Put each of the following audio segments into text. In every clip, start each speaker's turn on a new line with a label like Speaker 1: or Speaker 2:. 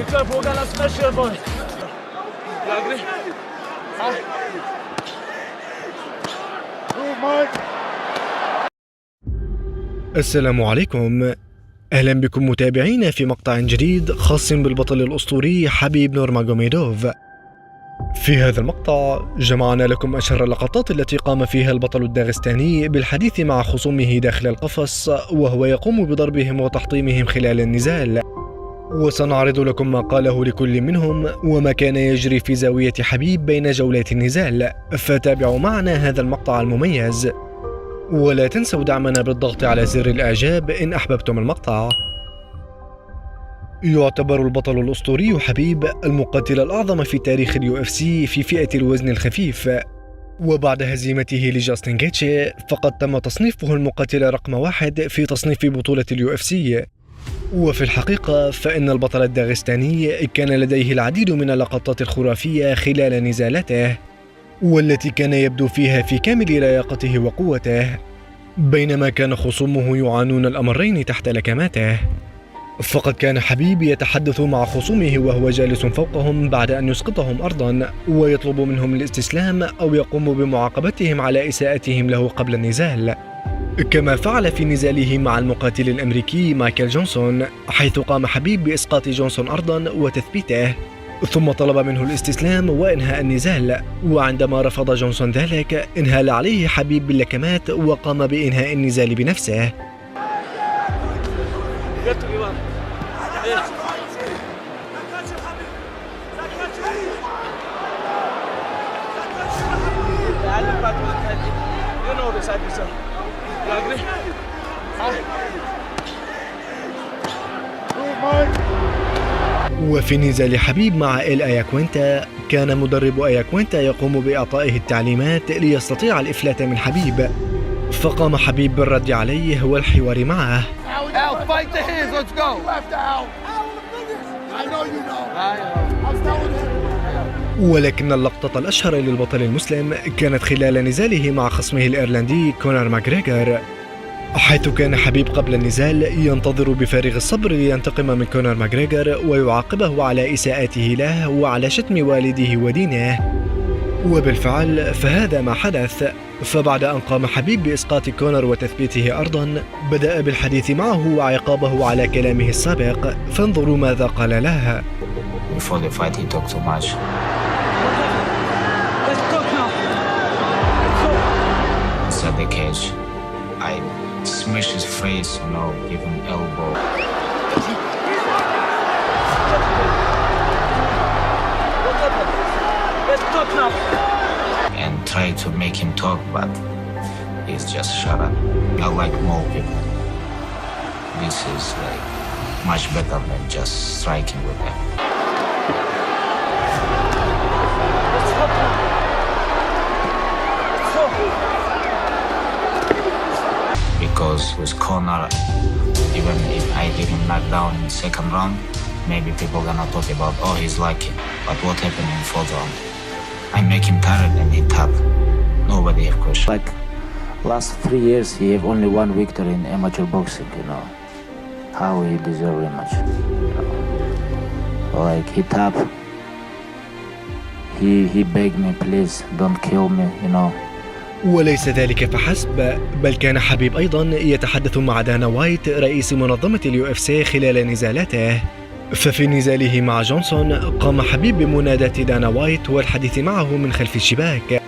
Speaker 1: Be careful, we're gonna smash your boy. You agree? Huh?
Speaker 2: السلام عليكم. أهلا بكم متابعينا في مقطع جديد خاص بالبطل الأسطوري حبيب نورماجوميدوف. في هذا المقطع جمعنا لكم أشهر اللقطات التي قام فيها البطل الداغستاني بالحديث مع خصومه داخل القفص وهو يقوم بضربهم وتحطيمهم خلال النزال، وسنعرض لكم ما قاله لكل منهم وما كان يجري في زاوية حبيب بين جولات النزال، فتابعوا معنا هذا المقطع المميز، ولا تنسوا دعمنا بالضغط على زر الإعجاب إن أحببتم المقطع. يعتبر البطل الأسطوري حبيب المقاتل الأعظم في تاريخ UFC في فئة الوزن الخفيف، وبعد هزيمته لجاستن جيتشي فقد تم تصنيفه المقاتل رقم 1 في تصنيف بطولة UFC. وفي الحقيقة فإن البطل الداغستاني كان لديه العديد من اللقطات الخرافية خلال نزالاته، والتي كان يبدو فيها في كامل لياقته وقوته، بينما كان خصومه يعانون الأمرين تحت لكماته. فقد كان حبيب يتحدث مع خصومه وهو جالس فوقهم بعد أن يسقطهم أرضا ويطلب منهم الاستسلام أو يقوم بمعاقبتهم على إساءتهم له قبل النزال، كما فعل في نزاله مع المقاتل الأمريكي مايكل جونسون، حيث قام حبيب بإسقاط جونسون أرضا وتثبيته، ثم طلب منه الاستسلام وإنهاء النزال، وعندما رفض جونسون ذلك انهال عليه حبيب باللكمات وقام بإنهاء النزال بنفسه. وفي نزال حبيب مع إل أياكوينتا كان مدرب أياكوينتا يقوم بإعطائه التعليمات ليستطيع الإفلات من حبيب، فقام حبيب بالرد عليه والحوار معه. ولكن اللقطة الأشهر للبطل المسلم كانت خلال نزاله مع خصمه الإيرلندي كونر ماغريغور، حيث كان حبيب قبل النزال ينتظر بفارغ الصبر لينتقم من كونر ماغريغور ويعاقبه على إساءته له وعلى شتم والده ودينه، وبالفعل فهذا ما حدث. فبعد أن قام حبيب بإسقاط كونر وتثبيته أرضا بدأ بالحديث معه وعقابه على كلامه السابق، فانظروا ماذا قال له.
Speaker 3: Before the fight he talked too much. Inside the cage, I smashed his face, give him elbow.
Speaker 1: Let's talk now.
Speaker 3: And tried to make him talk, but he's just shut up. I like more people. This is much better than just striking with them. Because with Conor, even if I get him knocked down in the second round, maybe people gonna talk about, oh, he's lucky. But what happened in the fourth round? I make him tired and he tap. Nobody have question.
Speaker 4: Like last 3 years, he have only one victory in amateur boxing. How he deserve rematch. Like he tap. He begged me, please don't kill me.
Speaker 2: وليس ذلك فحسب، بل كان حبيب أيضا يتحدث مع دانا وايت رئيس منظمة UFC خلال نزالاته. ففي نزاله مع جونسون قام حبيب بمناداة دانا وايت والحديث معه من خلف الشباك،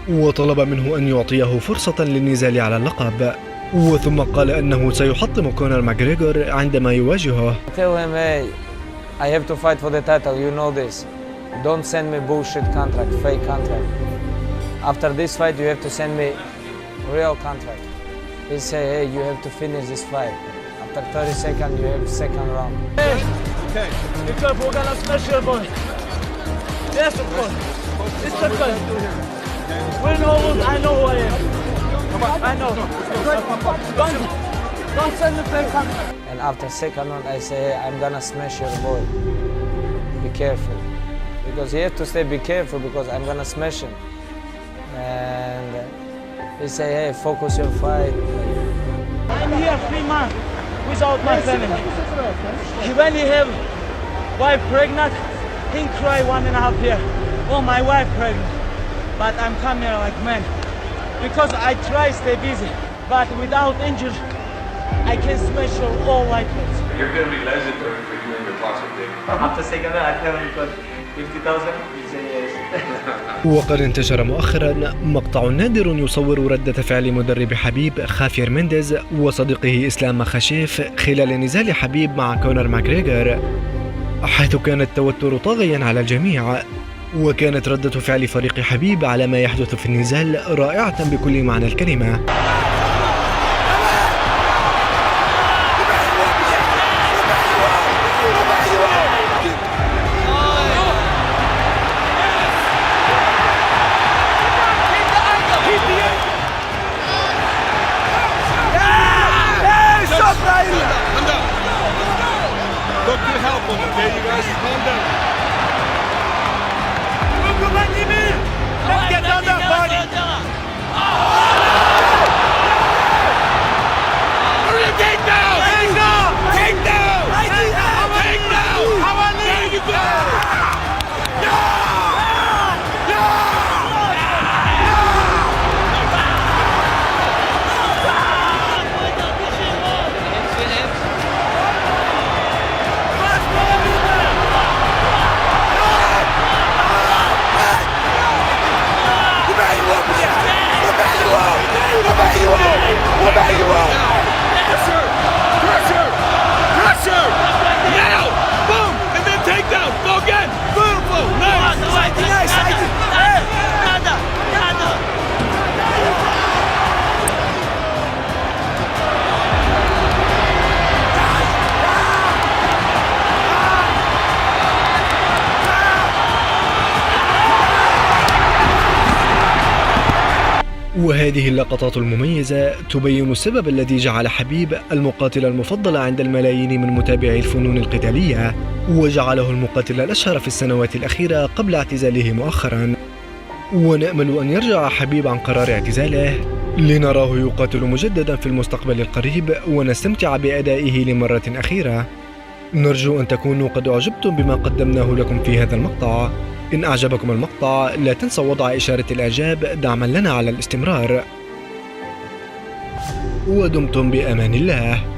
Speaker 2: وطلب منه أن يعطيه فرصة للنزال على اللقب، وثم قال أنه سيحطم كونر ماغريغور عندما يواجهه.
Speaker 5: Tell him, hey, I have to fight for the title, you know this. Don't send me bullshit contract, fake contract. After this fight, you have to send me real contract. He say, hey, you have to finish this fight. After 30 seconds, you have second round.
Speaker 1: Hey, okay. Be careful, we're gonna smash your boy. Yes, of course. It's the fight. Win or lose, I know who I am. I know. Don't send the fake contract.
Speaker 5: And after second round, I say, hey, I'm gonna smash your boy. Be careful. Because he has to say, be careful, because I'm gonna smash him. And he say, hey, focus your fight.
Speaker 1: I'm here 3 months without my family. When you have wife pregnant, he cry 1.5 years. Oh, my wife pregnant. But I'm coming here like man. Because I try stay busy. But without injury, I can smash all like this.
Speaker 6: You're going to be legendary for you and your boxing thing.
Speaker 1: After second round, I tell him, 50,000, he say yes.
Speaker 2: وقد انتشر مؤخرا مقطع نادر يصور ردة فعل مدرب حبيب خافير مينديز وصديقه إسلام مخاشيف خلال نزال حبيب مع كونر ماكريغر، حيث كان التوتر طاغيا على الجميع. وكانت ردة فعل فريق حبيب على ما يحدث في النزال رائعة بكل معنى الكلمة.
Speaker 6: Look, good help him, okay, you guys? Calm down.
Speaker 1: Let's get down that party. Take down! Take down! Take down! Take down! How about there you go?
Speaker 6: Pressure! Now! Boom! And then take down! Go again! Beautiful! Nice!
Speaker 2: وهذه اللقطات المميزة تبين السبب الذي جعل حبيب المقاتل المفضل عند الملايين من متابعي الفنون القتالية، وجعله المقاتل الأشهر في السنوات الأخيرة قبل اعتزاله مؤخرا. ونأمل أن يرجع حبيب عن قرار اعتزاله لنراه يقاتل مجددا في المستقبل القريب ونستمتع بأدائه لمرة أخيرة. نرجو أن تكونوا قد أعجبتم بما قدمناه لكم في هذا المقطع. إن أعجبكم المقطع لا تنسوا وضع إشارة الإعجاب دعما لنا على الاستمرار. ودمتم بأمان الله.